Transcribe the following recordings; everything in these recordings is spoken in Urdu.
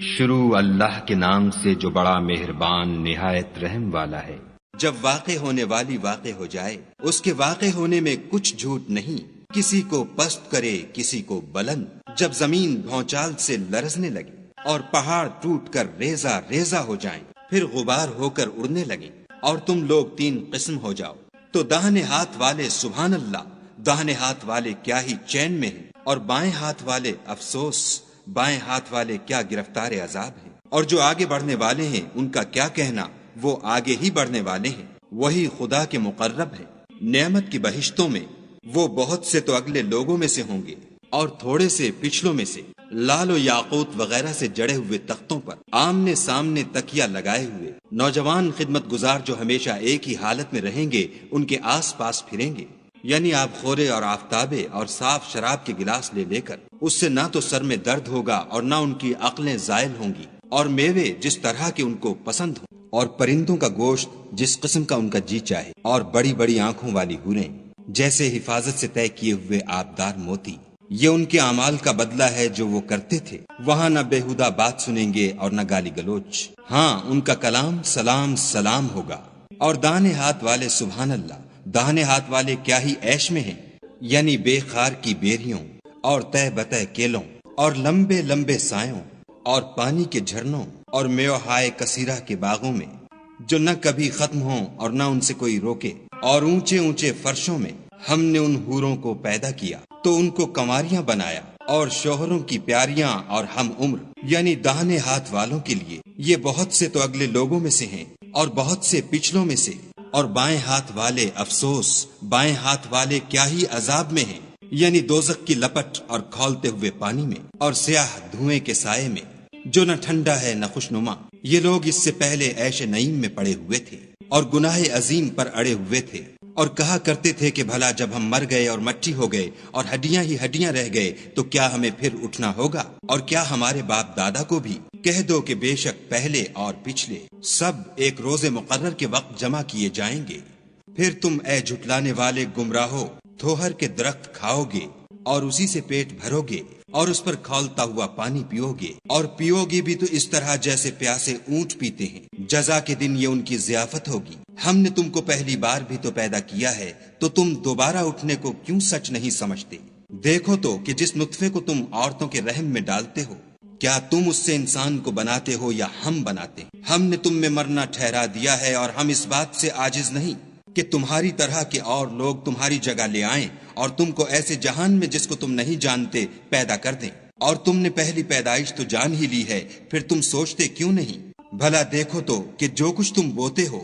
شروع اللہ کے نام سے جو بڑا مہربان نہایت رحم والا ہے۔ جب واقع ہونے والی واقع ہو جائے، اس کے واقع ہونے میں کچھ جھوٹ نہیں، کسی کو پست کرے کسی کو بلند۔ جب زمین بھونچال سے لرزنے لگے اور پہاڑ ٹوٹ کر ریزہ ریزہ ہو جائیں، پھر غبار ہو کر اڑنے لگیں اور تم لوگ تین قسم ہو جاؤ، تو داہنے ہاتھ والے سبحان اللہ، داہنے ہاتھ والے کیا ہی چین میں ہیں، اور بائیں ہاتھ والے افسوس، بائیں ہاتھ والے کیا گرفتار عذاب ہیں۔ اور جو آگے بڑھنے والے ہیں ان کا کیا کہنا، وہ آگے ہی بڑھنے والے ہیں، وہی خدا کے مقرب ہیں۔ نعمت کی بہشتوں میں وہ بہت سے تو اگلے لوگوں میں سے ہوں گے اور تھوڑے سے پچھلوں میں سے، لال و یاقوت وغیرہ سے جڑے ہوئے تختوں پر آمنے سامنے تکیہ لگائے ہوئے نوجوان خدمت گزار جو ہمیشہ ایک ہی حالت میں رہیں گے، ان کے آس پاس پھریں گے، یعنی آب خورے اور آفتابے اور صاف شراب کے گلاس لے لے کر۔ اس سے نہ تو سر میں درد ہوگا اور نہ ان کی عقلیں زائل ہوں گی، اور میوے جس طرح کے ان کو پسند ہوں، اور پرندوں کا گوشت جس قسم کا ان کا جی چاہے، اور بڑی بڑی آنکھوں والی حوریں جیسے حفاظت سے طے کیے ہوئے آبدار موتی۔ یہ ان کے اعمال کا بدلہ ہے جو وہ کرتے تھے۔ وہاں نہ بےہودہ بات سنیں گے اور نہ گالی گلوچ، ہاں ان کا کلام سلام سلام ہوگا۔ اور داہنے ہاتھ والے سبحان اللہ، داہنے ہاتھ والے کیا ہی عیش میں ہیں، یعنی بے خار کی بیریوں اور تہ بتہ کیلوں اور لمبے لمبے سایوں اور پانی کے جھرنوں اور میوہائے کثیرہ کے باغوں میں، جو نہ کبھی ختم ہوں اور نہ ان سے کوئی روکے۔ اور اونچے اونچے فرشوں میں ہم نے ان حوروں کو پیدا کیا تو ان کو کنواریاں بنایا، اور شوہروں کی پیاریاں اور ہم عمر، یعنی داہنے ہاتھ والوں کے لیے یہ بہت سے تو اگلے لوگوں میں سے ہیں اور بہت سے پچھلوں میں سے۔ اور بائیں ہاتھ والے افسوس، بائیں ہاتھ والے کیا ہی عذاب میں ہیں، یعنی دوزخ کی لپٹ اور کھولتے ہوئے پانی میں اور سیاہ دھوئیں کے سائے میں، جو نہ ٹھنڈا ہے نہ خوشنما۔ یہ لوگ اس سے پہلے عیش نعیم میں پڑے ہوئے تھے اور گناہ عظیم پر اڑے ہوئے تھے، اور کہا کرتے تھے کہ بھلا جب ہم مر گئے اور مٹی ہو گئے اور ہڈیاں ہی ہڈیاں رہ گئے تو کیا ہمیں پھر اٹھنا ہوگا؟ اور کیا ہمارے باپ دادا کو بھی؟ کہہ دو کہ بے شک پہلے اور پچھلے سب ایک روز مقرر کے وقت جمع کیے جائیں گے۔ پھر تم اے جھٹلانے والے گمراہو تھوہر کے درخت کھاؤ گے اور اسی سے پیٹ بھرو گے اور اس پر کھولتا ہوا پانی پیو گے، اور پیو گے بھی تو اس طرح جیسے پیاسے اونٹ پیتے ہیں۔ جزا کے دن یہ ان کی ضیافت ہوگی۔ ہم نے تم کو پہلی بار بھی تو پیدا کیا ہے، تو تم دوبارہ اٹھنے کو کیوں سچ نہیں سمجھتے؟ دیکھو تو کہ جس نطفے کو تم عورتوں کے رحم میں ڈالتے ہو، کیا تم اس سے انسان کو بناتے ہو یا ہم بناتے ہیں؟ ہم نے تم میں مرنا ٹھہرا دیا ہے، اور ہم اس بات سے عاجز نہیں کہ تمہاری طرح کے اور لوگ تمہاری جگہ لے آئیں اور تم کو ایسے جہان میں جس کو تم نہیں جانتے پیدا کر دیں۔ اور تم نے پہلی پیدائش تو جان ہی لی ہے، پھر تم سوچتے کیوں نہیں؟ بھلا دیکھو تو کہ جو کچھ تم بوتے ہو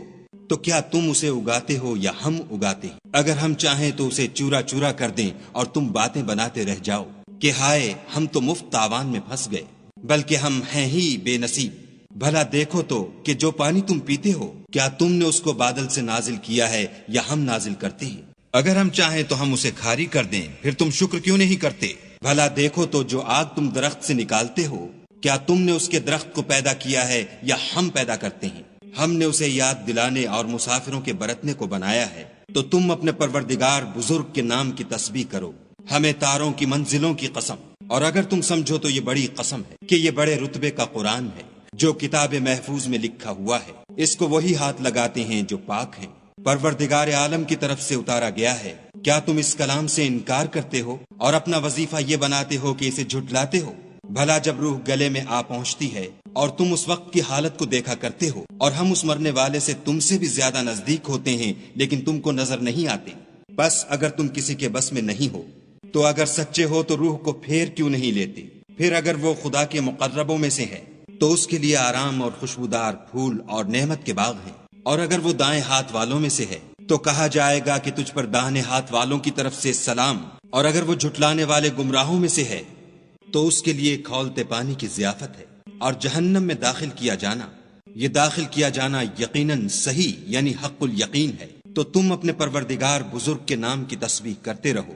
تو کیا تم اسے اگاتے ہو یا ہم اگاتے ہیں؟ اگر ہم چاہیں تو اسے چورا چورا کر دیں اور تم باتیں بناتے رہ جاؤ کہ ہائے ہم تو مفت تاوان میں پھنس گئے، بلکہ ہم ہیں ہی بے نصیب۔ بھلا دیکھو تو کہ جو پانی تم پیتے ہو کیا تم نے اس کو بادل سے نازل کیا ہے یا ہم نازل کرتے ہیں؟ اگر ہم چاہیں تو ہم اسے کھاری کر دیں، پھر تم شکر کیوں نہیں کرتے؟ بھلا دیکھو تو جو آگ تم درخت سے نکالتے ہو کیا تم نے اس کے درخت کو پیدا کیا ہے یا ہم پیدا کرتے ہیں؟ ہم نے اسے یاد دلانے اور مسافروں کے برتنے کو بنایا ہے، تو تم اپنے پروردگار بزرگ کے نام کی تسبیح کرو۔ ہمیں تاروں کی منزلوں کی قسم، اور اگر تم سمجھو تو یہ بڑی قسم ہے کہ یہ بڑے رتبے کا قرآن ہے جو کتاب محفوظ میں لکھا ہوا ہے، اس کو وہی ہاتھ لگاتے ہیں جو پاک ہیں، پروردگار عالم کی طرف سے اتارا گیا ہے۔ کیا تم اس کلام سے انکار کرتے ہو اور اپنا وظیفہ یہ بناتے ہو کہ اسے جھٹلاتے ہو؟ بھلا جب روح گلے میں آ پہنچتی ہے اور تم اس وقت کی حالت کو دیکھا کرتے ہو، اور ہم اس مرنے والے سے تم سے بھی زیادہ نزدیک ہوتے ہیں لیکن تم کو نظر نہیں آتے۔ بس اگر تم کسی کے بس میں نہیں ہو تو اگر سچے ہو تو روح کو پھیر کیوں نہیں لیتے؟ پھر اگر وہ خدا کے مقربوں میں سے ہے تو اس کے لیے آرام اور خوشبودار پھول اور نعمت کے باغ ہیں، اور اگر وہ دائیں ہاتھ والوں میں سے ہے تو کہا جائے گا کہ تجھ پر داہنے ہاتھ والوں کی طرف سے سلام، اور اگر وہ جھٹلانے والے گمراہوں میں سے ہے تو اس کے لیے کھولتے پانی کی ضیافت ہے، اور جہنم میں داخل کیا جانا، یہ داخل کیا جانا یقیناً صحیح یعنی حق الیقین ہے۔ تو تم اپنے پروردگار بزرگ کے نام کی تسبیح کرتے رہو۔